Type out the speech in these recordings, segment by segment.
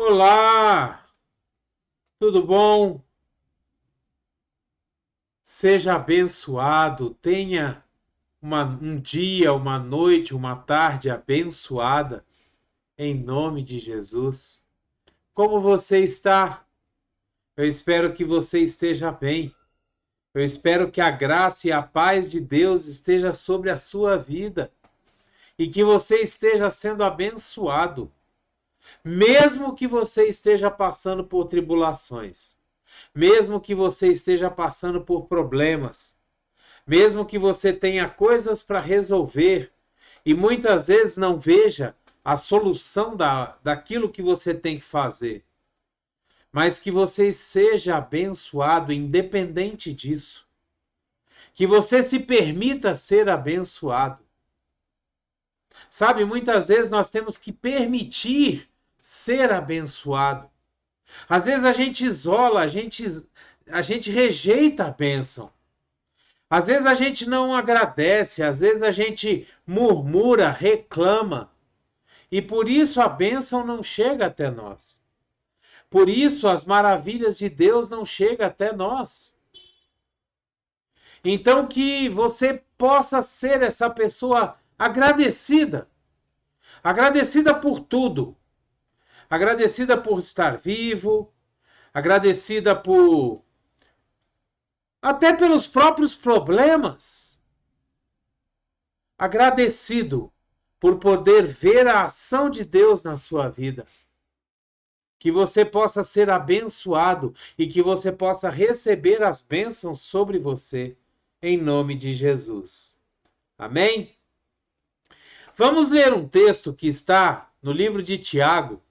Olá, tudo bom? Seja abençoado, tenha um dia, uma noite, uma tarde abençoada, em nome de Jesus. Como você está? Eu espero que você esteja bem. Eu espero que a graça e a paz de Deus esteja sobre a sua vida e que você esteja sendo abençoado, mesmo que você esteja passando por tribulações. Mesmo que você esteja passando por problemas, mesmo que você tenha coisas para resolver e muitas vezes não veja a solução daquilo que você tem que fazer, mas que você seja abençoado independente disso, que você se permita ser abençoado. Sabe, muitas vezes nós temos que permitir ser abençoado. Às vezes a gente isola, a gente rejeita a bênção. Às vezes a gente não agradece, às vezes a gente murmura, reclama. E por isso a bênção não chega até nós. Por isso as maravilhas de Deus não chegam até nós. Então que você possa ser essa pessoa agradecida. Agradecida por tudo. Agradecida por estar vivo. Agradecida por até pelos próprios problemas. Agradecido por poder ver a ação de Deus na sua vida. Que você possa ser abençoado e que você possa receber as bênçãos sobre você, em nome de Jesus. Amém? Vamos ler um texto que está no livro de Tiago,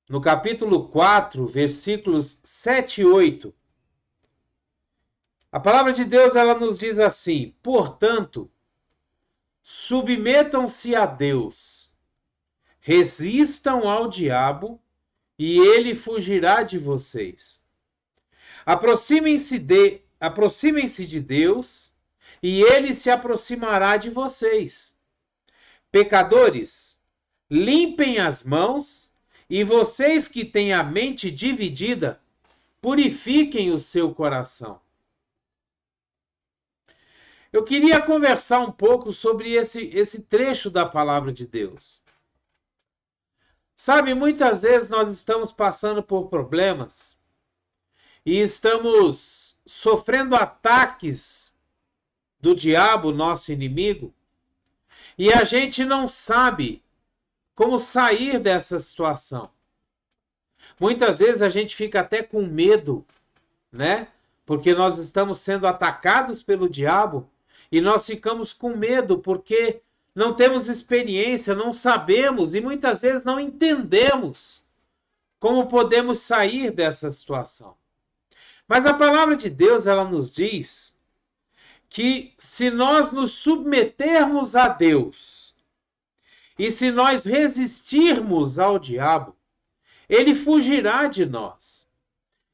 no capítulo 4, versículos 7 e 8. A palavra de Deus ela nos diz assim: portanto, submetam-se a Deus, resistam ao diabo e ele fugirá de vocês. Aproximem-se de Deus e ele se aproximará de vocês. Pecadores, limpem as mãos e vocês que têm a mente dividida, purifiquem o seu coração. Eu queria conversar um pouco sobre esse trecho da palavra de Deus. Sabe, muitas vezes nós estamos passando por problemas e estamos sofrendo ataques do diabo, nosso inimigo, e a gente não sabe como sair dessa situação. Muitas vezes a gente fica até com medo, né? Porque nós estamos sendo atacados pelo diabo e nós ficamos com medo porque não temos experiência, não sabemos e muitas vezes não entendemos como podemos sair dessa situação. Mas a palavra de Deus, ela nos diz que se nós nos submetermos a Deus e se nós resistirmos ao diabo, ele fugirá de nós.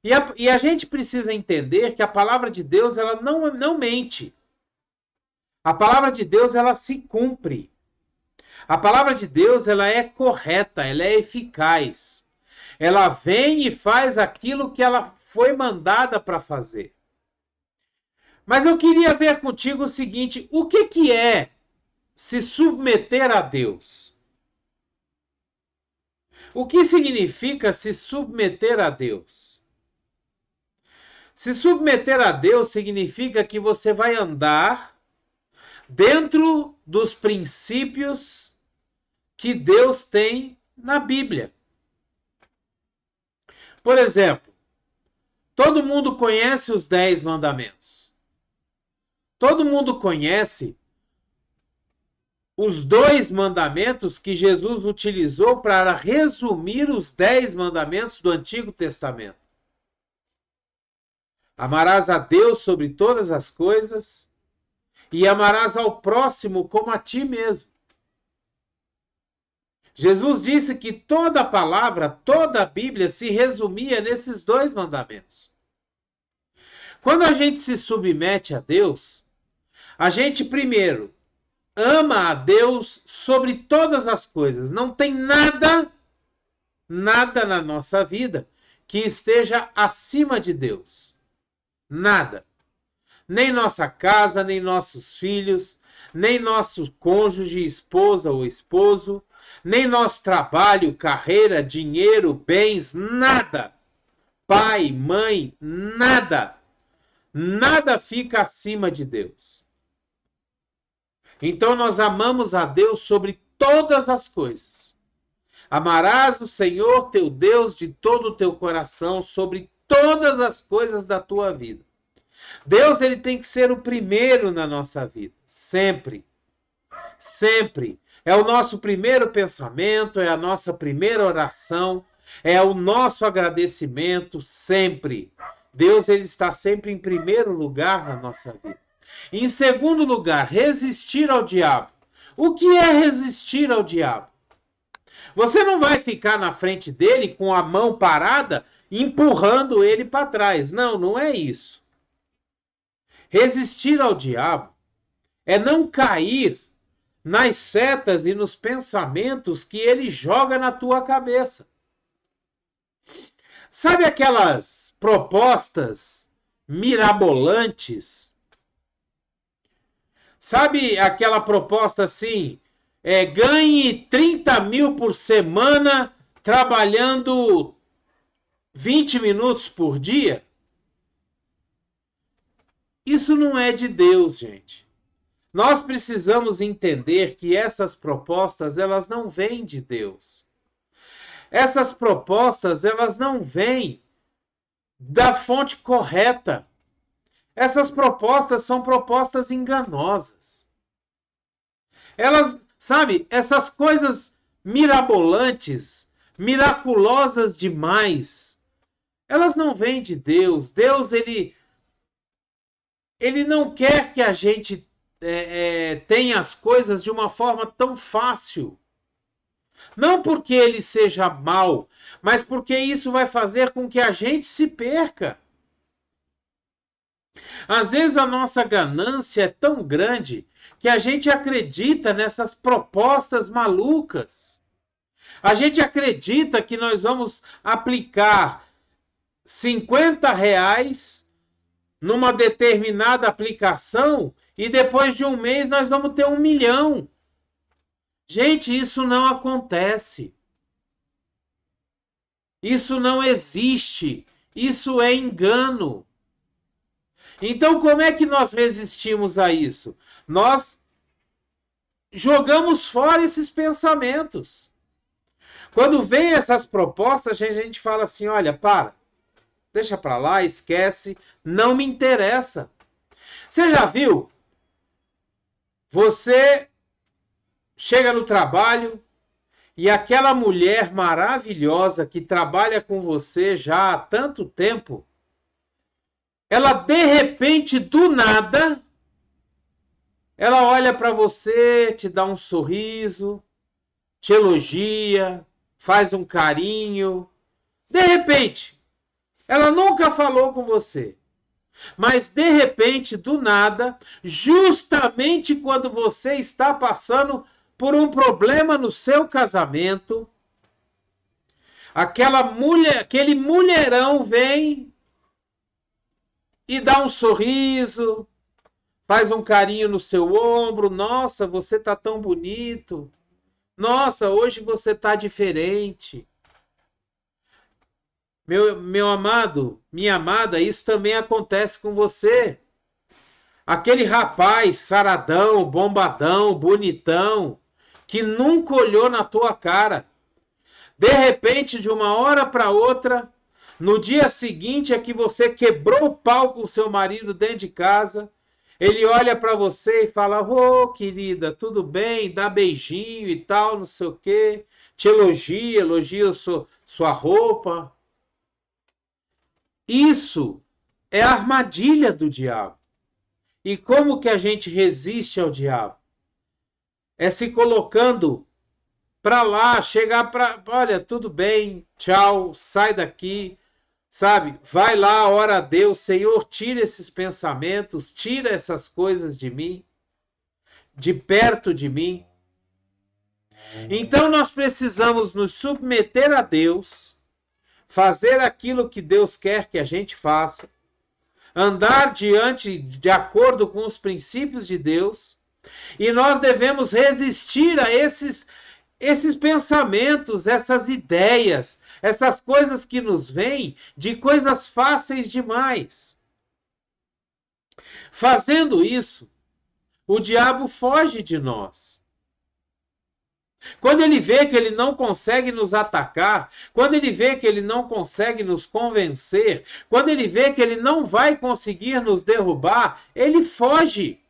E a gente precisa entender que a palavra de Deus ela não mente. A palavra de Deus ela se cumpre. A palavra de Deus ela é correta, ela é eficaz. Ela vem e faz aquilo que ela foi mandada para fazer. Mas eu queria ver contigo o seguinte: o que é se submeter a Deus? O que significa se submeter a Deus? Se submeter a Deus significa que você vai andar dentro dos princípios que Deus tem na Bíblia. Por exemplo, todo mundo conhece os 10 mandamentos. Todo mundo conhece os 2 mandamentos que Jesus utilizou para resumir os 10 mandamentos do Antigo Testamento. Amarás a Deus sobre todas as coisas e amarás ao próximo como a ti mesmo. Jesus disse que toda a palavra, toda a Bíblia se resumia nesses 2 mandamentos. Quando a gente se submete a Deus, a gente primeiro ama a Deus sobre todas as coisas. Não tem nada nada na nossa vida que esteja acima de Deus. Nada. Nem nossa casa, nem nossos filhos, nem nosso cônjuge, esposa ou esposo, nem nosso trabalho, carreira, dinheiro, bens, nada. Pai, mãe, nada. Nada fica acima de Deus. Então nós amamos a Deus sobre todas as coisas. Amarás o Senhor teu Deus de todo o teu coração sobre todas as coisas da tua vida. Deus, ele tem que ser o primeiro na nossa vida, sempre. Sempre. É o nosso primeiro pensamento, é a nossa primeira oração, é o nosso agradecimento, sempre. Deus, ele está sempre em primeiro lugar na nossa vida. Em segundo lugar, resistir ao diabo. O que é resistir ao diabo? Você não vai ficar na frente dele com a mão parada, empurrando ele para trás. Não, não é isso. Resistir ao diabo é não cair nas setas e nos pensamentos que ele joga na tua cabeça. Sabe aquelas propostas mirabolantes? Sabe aquela proposta assim, ganhe 30 mil por semana trabalhando 20 minutos por dia? Isso não é de Deus, gente. Nós precisamos entender que essas propostas, elas não vêm de Deus. Essas propostas, elas não vêm da fonte correta. Essas propostas são propostas enganosas. Elas, sabe, essas coisas mirabolantes, miraculosas demais, elas não vêm de Deus. Deus, ele não quer que a gente tenha as coisas de uma forma tão fácil. Não porque ele seja mau, mas porque isso vai fazer com que a gente se perca. Às vezes a nossa ganância é tão grande que a gente acredita nessas propostas malucas. A gente acredita que nós vamos aplicar R$ 50 numa determinada aplicação e depois de um mês nós vamos ter 1 milhão. Gente, isso não acontece. Isso não existe. Isso é engano. Então, como é que nós resistimos a isso? Nós jogamos fora esses pensamentos. Quando vem essas propostas, a gente fala assim, olha, deixa para lá, esquece, não me interessa. Você já viu? Você chega no trabalho e aquela mulher maravilhosa que trabalha com você já há tanto tempo, ela de repente, do nada, ela olha para você, te dá um sorriso, te elogia, faz um carinho. De repente, ela nunca falou com você. Mas de repente, do nada, justamente quando você está passando por um problema no seu casamento, aquele mulherão vem e dá um sorriso, faz um carinho no seu ombro. Nossa, você tá tão bonito. Nossa, hoje você tá diferente. Meu amado, minha amada, isso também acontece com você. Aquele rapaz saradão, bombadão, bonitão, que nunca olhou na tua cara. De repente, de uma hora para outra, no dia seguinte é que você quebrou o pau com o seu marido dentro de casa, ele olha para você e fala, ô querida, tudo bem, dá beijinho e tal, não sei o quê, te elogia sua roupa. Isso é a armadilha do diabo. E como que a gente resiste ao diabo? É se colocando para lá, chegar para, olha, tudo bem, tchau, sai daqui, sabe? Vai lá, ora a Deus, Senhor, tira esses pensamentos, tira essas coisas de mim, de perto de mim. Então nós precisamos nos submeter a Deus, fazer aquilo que Deus quer que a gente faça, andar de acordo com os princípios de Deus, e nós devemos resistir a esses pensamentos, essas ideias, essas coisas que nos vêm de coisas fáceis demais. Fazendo isso, o diabo foge de nós. Quando ele vê que ele não consegue nos atacar, quando ele vê que ele não consegue nos convencer, quando ele vê que ele não vai conseguir nos derrubar, ele foge.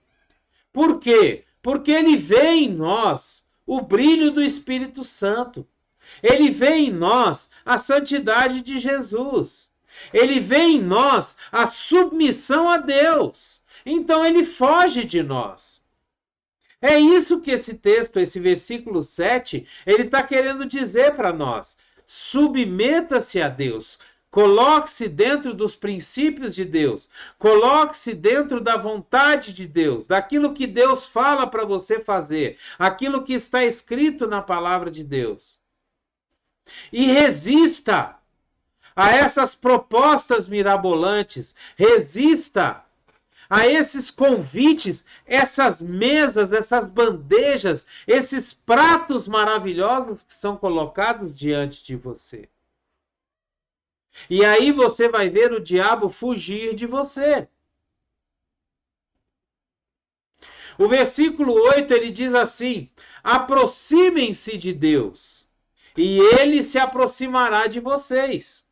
Por quê? Porque ele vê em nós o brilho do Espírito Santo. Ele vê em nós a santidade de Jesus. Ele vê em nós a submissão a Deus. Então ele foge de nós. É isso que esse texto, esse versículo 7, ele está querendo dizer para nós. Submeta-se a Deus. Coloque-se dentro dos princípios de Deus. Coloque-se dentro da vontade de Deus, daquilo que Deus fala para você fazer, aquilo que está escrito na palavra de Deus. E resista a essas propostas mirabolantes. Resista a esses convites, essas mesas, essas bandejas, esses pratos maravilhosos que são colocados diante de você. E aí você vai ver o diabo fugir de você. O versículo 8, ele diz assim: aproximem-se de Deus, e ele se aproximará de vocês.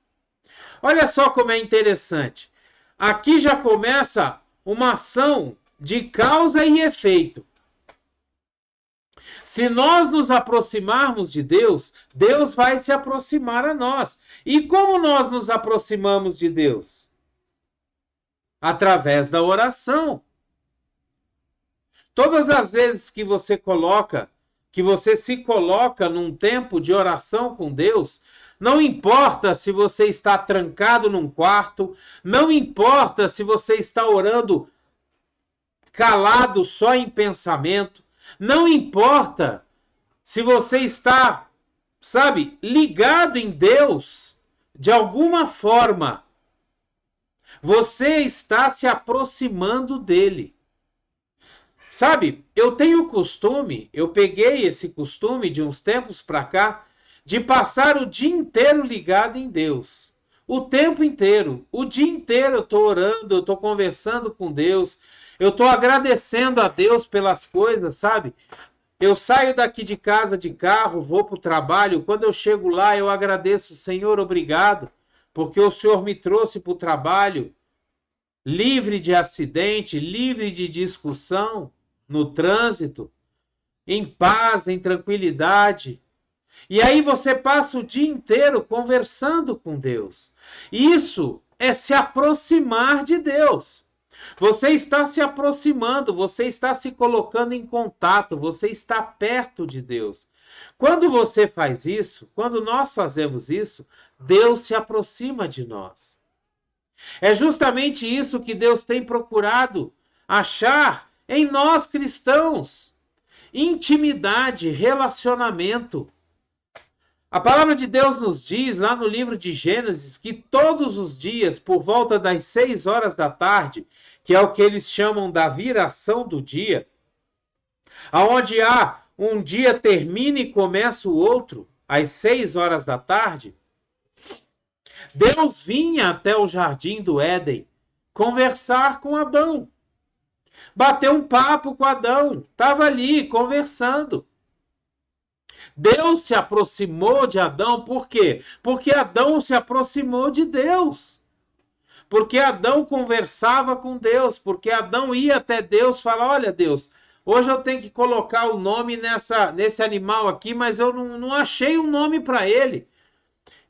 Olha só como é interessante. Aqui já começa uma ação de causa e efeito. Se nós nos aproximarmos de Deus, Deus vai se aproximar a nós. E como nós nos aproximamos de Deus? Através da oração. Todas as vezes que você se coloca num tempo de oração com Deus, não importa se você está trancado num quarto, não importa se você está orando calado só em pensamento, não importa se você está, ligado em Deus de alguma forma, você está se aproximando dele. Eu tenho costume, eu peguei esse costume de uns tempos para cá, de passar o dia inteiro ligado em Deus. O tempo inteiro, o dia inteiro eu estou orando, eu estou conversando com Deus, eu estou agradecendo a Deus pelas coisas, Eu saio daqui de casa de carro, vou para o trabalho, quando eu chego lá eu agradeço, Senhor, obrigado, porque o Senhor me trouxe para o trabalho, livre de acidente, livre de discussão no trânsito, em paz, em tranquilidade. E aí você passa o dia inteiro conversando com Deus. Isso é se aproximar de Deus. Você está se aproximando, você está se colocando em contato, você está perto de Deus. Quando você faz isso, quando nós fazemos isso, Deus se aproxima de nós. É justamente isso que Deus tem procurado achar em nós cristãos. Intimidade, relacionamento. A palavra de Deus nos diz, lá no livro de Gênesis, que todos os dias, por volta das 6 horas da tarde, que é o que eles chamam da viração do dia, aonde há um dia termina e começa o outro, às 6 horas da tarde, Deus vinha até o jardim do Éden conversar com Adão. Bateu um papo com Adão, estava ali conversando. Deus se aproximou de Adão, por quê? Porque Adão se aproximou de Deus. Porque Adão conversava com Deus, porque Adão ia até Deus e falava, olha Deus, hoje eu tenho que colocar o nome nesse animal aqui, mas eu não achei um nome para ele.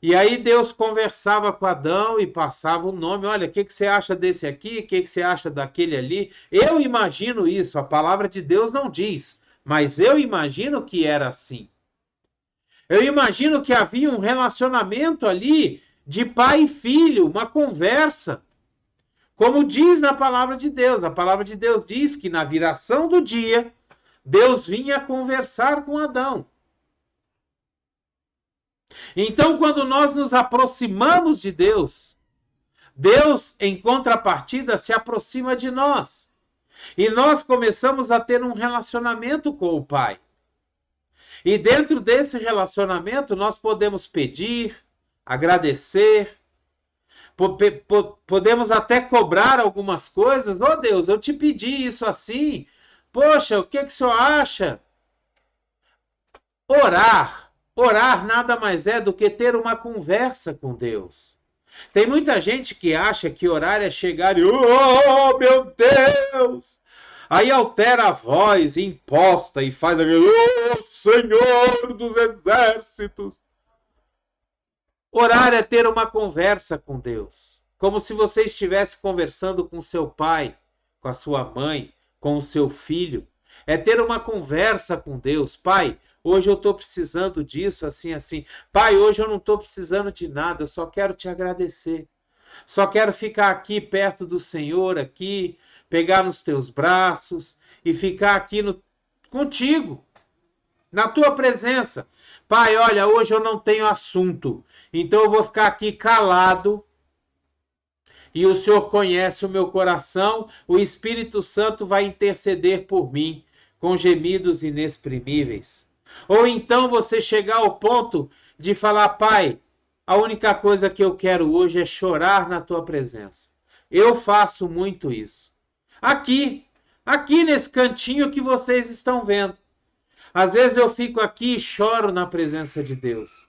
E aí Deus conversava com Adão e passava o nome, olha, o que você acha desse aqui, o que você acha daquele ali? Eu imagino isso, a palavra de Deus não diz, mas eu imagino que era assim. Eu imagino que havia um relacionamento ali de pai e filho, uma conversa. Como diz na palavra de Deus. A palavra de Deus diz que na viração do dia, Deus vinha conversar com Adão. Então, quando nós nos aproximamos de Deus, Deus, em contrapartida, se aproxima de nós. E nós começamos a ter um relacionamento com o Pai. E dentro desse relacionamento, nós podemos pedir, agradecer, podemos até cobrar algumas coisas. Oh Deus, eu te pedi isso assim. Poxa, o que o senhor acha? Orar. Orar nada mais é do que ter uma conversa com Deus. Tem muita gente que acha que orar é chegar e, oh meu Deus! Aí altera a voz imposta e faz aquele, oh Senhor dos Exércitos! Orar é ter uma conversa com Deus, como se você estivesse conversando com seu pai, com a sua mãe, com o seu filho. É ter uma conversa com Deus. Pai, hoje eu estou precisando disso, assim, assim. Pai, hoje eu não estou precisando de nada, eu só quero te agradecer. Só quero ficar aqui perto do Senhor, aqui, pegar nos teus braços e ficar aqui contigo, na tua presença. Pai, olha, hoje eu não tenho assunto, então eu vou ficar aqui calado. E o Senhor conhece o meu coração, o Espírito Santo vai interceder por mim com gemidos inexprimíveis. Ou então você chegar ao ponto de falar, Pai, a única coisa que eu quero hoje é chorar na tua presença. Eu faço muito isso. Aqui nesse cantinho que vocês estão vendo. Às vezes eu fico aqui e choro na presença de Deus.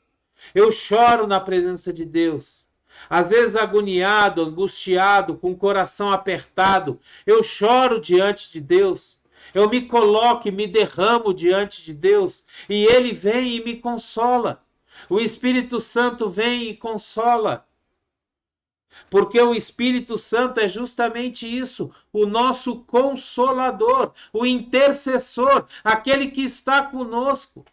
Eu choro na presença de Deus. Às vezes agoniado, angustiado, com o coração apertado, eu choro diante de Deus. Eu me coloco e me derramo diante de Deus. E Ele vem e me consola. O Espírito Santo vem e consola. Porque o Espírito Santo é justamente isso, o nosso consolador, o intercessor, aquele que está conosco.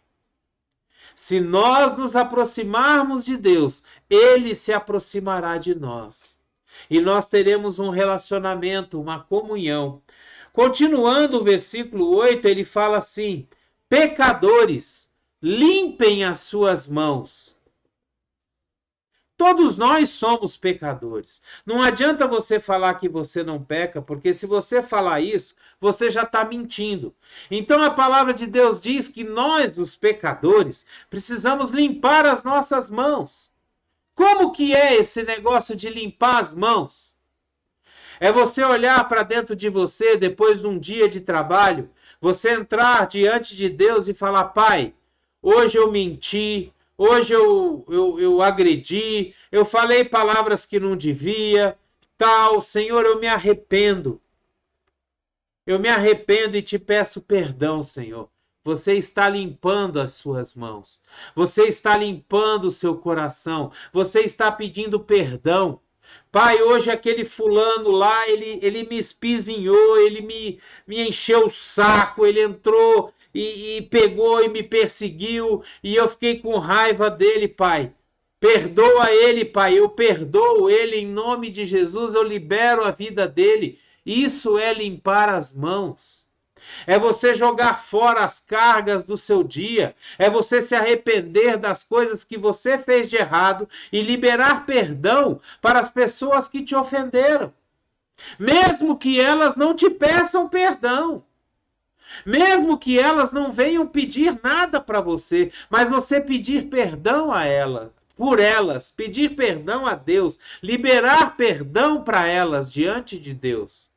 Se nós nos aproximarmos de Deus, Ele se aproximará de nós. E nós teremos um relacionamento, uma comunhão. Continuando o versículo 8, ele fala assim: pecadores, limpem as suas mãos. Todos nós somos pecadores. Não adianta você falar que você não peca, porque se você falar isso, você já está mentindo. Então a palavra de Deus diz que nós, os pecadores, precisamos limpar as nossas mãos. Como que é esse negócio de limpar as mãos? É você olhar para dentro de você depois de um dia de trabalho, você entrar diante de Deus e falar, Pai, hoje eu menti, hoje eu agredi, eu falei palavras que não devia, tal, Senhor, eu me arrependo. Eu me arrependo e te peço perdão, Senhor. Você está limpando as suas mãos. Você está limpando o seu coração. Você está pedindo perdão. Pai, hoje aquele fulano lá, ele me espizinhou, ele me encheu o saco, ele entrou e pegou e me perseguiu, e eu fiquei com raiva dele, Pai. Perdoa ele, Pai, eu perdoo ele em nome de Jesus, eu libero a vida dele. Isso é limpar as mãos. É você jogar fora as cargas do seu dia. É você se arrepender das coisas que você fez de errado e liberar perdão para as pessoas que te ofenderam. Mesmo que elas não te peçam perdão. Mesmo que elas não venham pedir nada para você, mas você pedir perdão a elas, por elas, pedir perdão a Deus, liberar perdão para elas diante de Deus.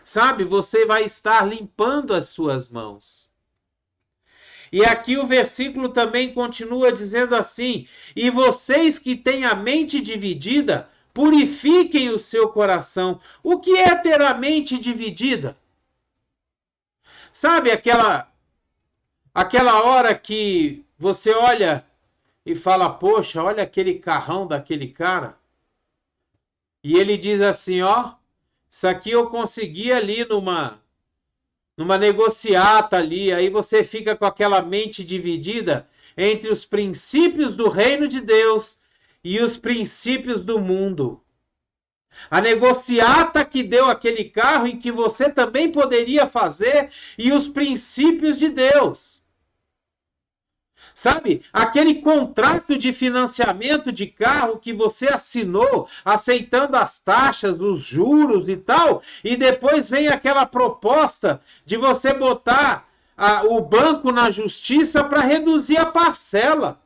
Sabe, você vai estar limpando as suas mãos. E aqui o versículo também continua dizendo assim: e vocês que têm a mente dividida, purifiquem o seu coração. O que é ter a mente dividida? Sabe aquela hora que você olha e fala, poxa, olha aquele carrão daquele cara. E ele diz assim, ó, isso aqui eu consegui ali numa negociata ali, aí você fica com aquela mente dividida entre os princípios do reino de Deus e os princípios do mundo. A negociata que deu aquele carro em que você também poderia fazer e os princípios de Deus. Sabe, aquele contrato de financiamento de carro que você assinou, aceitando as taxas, os juros e tal, e depois vem aquela proposta de você botar o banco na justiça para reduzir a parcela.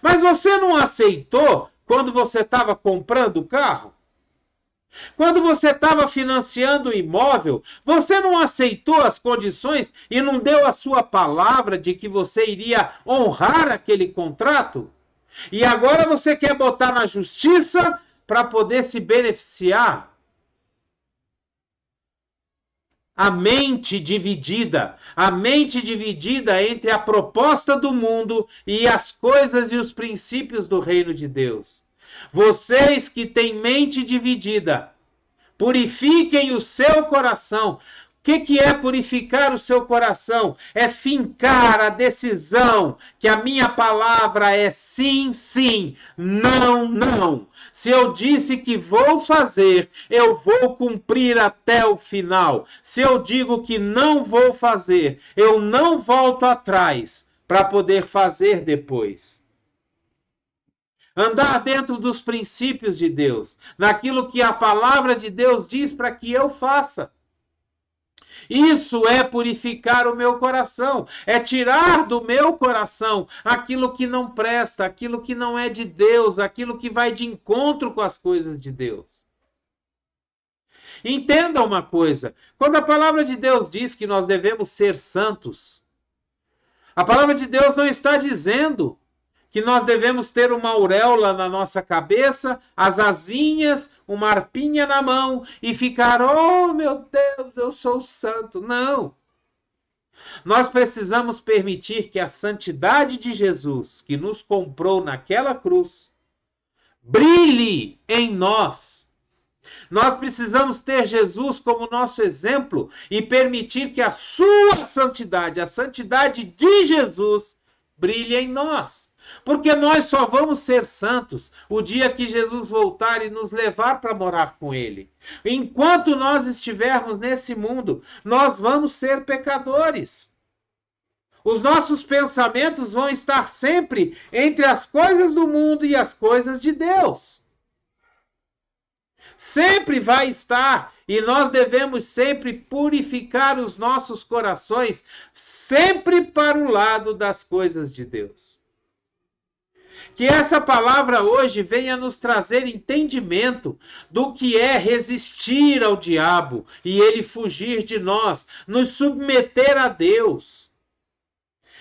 Mas você não aceitou quando você estava comprando o carro? Quando você estava financiando o imóvel, você não aceitou as condições e não deu a sua palavra de que você iria honrar aquele contrato? E agora você quer botar na justiça para poder se beneficiar? A mente dividida entre a proposta do mundo e as coisas e os princípios do reino de Deus. Vocês que têm mente dividida, purifiquem o seu coração. O que é purificar o seu coração? É fincar a decisão que a minha palavra é sim, sim, não, não. Se eu disse que vou fazer, eu vou cumprir até o final. Se eu digo que não vou fazer, eu não volto atrás para poder fazer depois. Andar dentro dos princípios de Deus, naquilo que a palavra de Deus diz para que eu faça. Isso é purificar o meu coração, é tirar do meu coração aquilo que não presta, aquilo que não é de Deus, aquilo que vai de encontro com as coisas de Deus. Entenda uma coisa, quando a palavra de Deus diz que nós devemos ser santos, a palavra de Deus não está dizendo que nós devemos ter uma auréola na nossa cabeça, as asinhas, uma harpinha na mão e ficar, oh meu Deus, eu sou santo. Não. Nós precisamos permitir que a santidade de Jesus, que nos comprou naquela cruz, brilhe em nós. Nós precisamos ter Jesus como nosso exemplo e permitir que a sua santidade, a santidade de Jesus, brilhe em nós. Porque nós só vamos ser santos o dia que Jesus voltar e nos levar para morar com Ele. Enquanto nós estivermos nesse mundo, nós vamos ser pecadores. Os nossos pensamentos vão estar sempre entre as coisas do mundo e as coisas de Deus. Sempre vai estar, e nós devemos sempre purificar os nossos corações, sempre para o lado das coisas de Deus. Que essa palavra hoje venha nos trazer entendimento do que é resistir ao diabo e ele fugir de nós, nos submeter a Deus.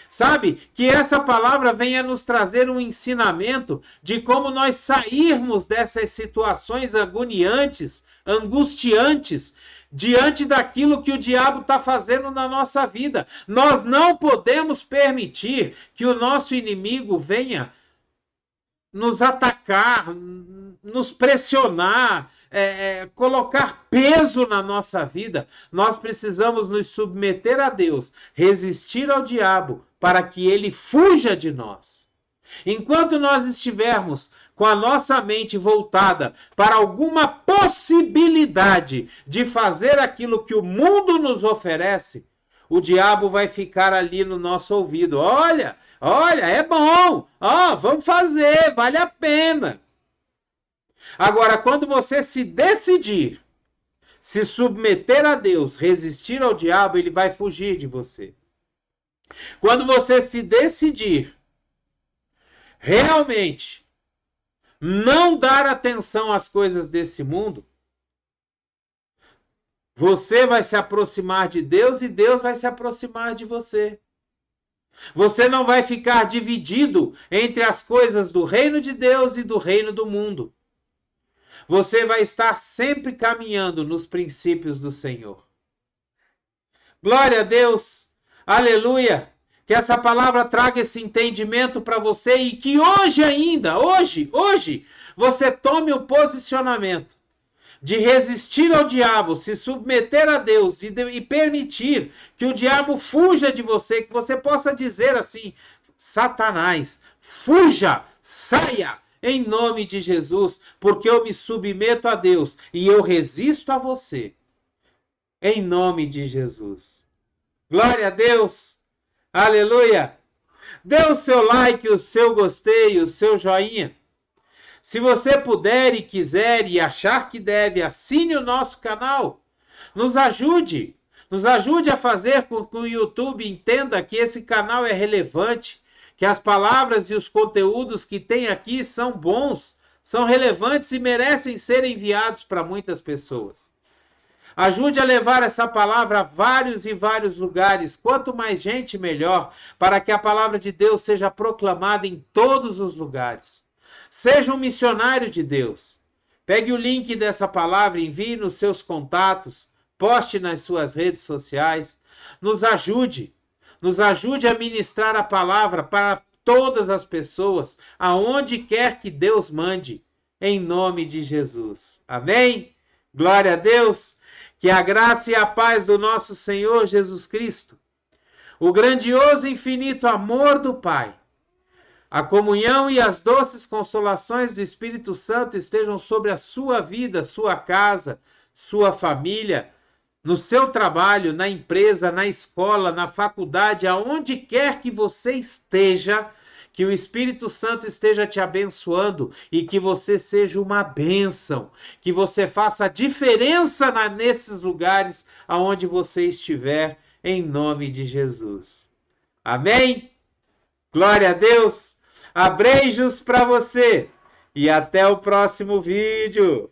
Sabe? Que essa palavra venha nos trazer um ensinamento de como nós sairmos dessas situações agoniantes, angustiantes, diante daquilo que o diabo está fazendo na nossa vida. Nós não podemos permitir que o nosso inimigo venha nos atacar, nos pressionar, colocar peso na nossa vida. Nós precisamos nos submeter a Deus, resistir ao diabo, para que ele fuja de nós. Enquanto nós estivermos com a nossa mente voltada para alguma possibilidade de fazer aquilo que o mundo nos oferece, o diabo vai ficar ali no nosso ouvido. Olha, é bom, vamos fazer, vale a pena. Agora, quando você se decidir, se submeter a Deus, resistir ao diabo, ele vai fugir de você. Quando você se decidir, realmente, não dar atenção às coisas desse mundo, você vai se aproximar de Deus e Deus vai se aproximar de você. Você não vai ficar dividido entre as coisas do reino de Deus e do reino do mundo. Você vai estar sempre caminhando nos princípios do Senhor. Glória a Deus! Aleluia! Que essa palavra traga esse entendimento para você e que hoje ainda, hoje, você tome o posicionamento de resistir ao diabo, se submeter a Deus e permitir que o diabo fuja de você, que você possa dizer assim, Satanás, fuja, saia, em nome de Jesus, porque eu me submeto a Deus e eu resisto a você, em nome de Jesus. Glória a Deus, aleluia. Dê o seu like, o seu gostei, o seu joinha. Se você puder e quiser e achar que deve, assine o nosso canal. Nos ajude. Nos ajude a fazer com que o YouTube entenda que esse canal é relevante, que as palavras e os conteúdos que tem aqui são bons, são relevantes e merecem ser enviados para muitas pessoas. Ajude a levar essa palavra a vários e vários lugares. Quanto mais gente, melhor, para que a palavra de Deus seja proclamada em todos os lugares. Seja um missionário de Deus. Pegue o link dessa palavra, envie nos seus contatos, poste nas suas redes sociais. Nos ajude a ministrar a palavra para todas as pessoas, aonde quer que Deus mande, em nome de Jesus. Amém? Glória a Deus. Que a graça e a paz do nosso Senhor Jesus Cristo, o grandioso e infinito amor do Pai, a comunhão e as doces consolações do Espírito Santo estejam sobre a sua vida, sua casa, sua família, no seu trabalho, na empresa, na escola, na faculdade, aonde quer que você esteja, que o Espírito Santo esteja te abençoando e que você seja uma bênção, que você faça a diferença nesses lugares aonde você estiver, em nome de Jesus. Amém? Glória a Deus! Abreijos para você e até o próximo vídeo!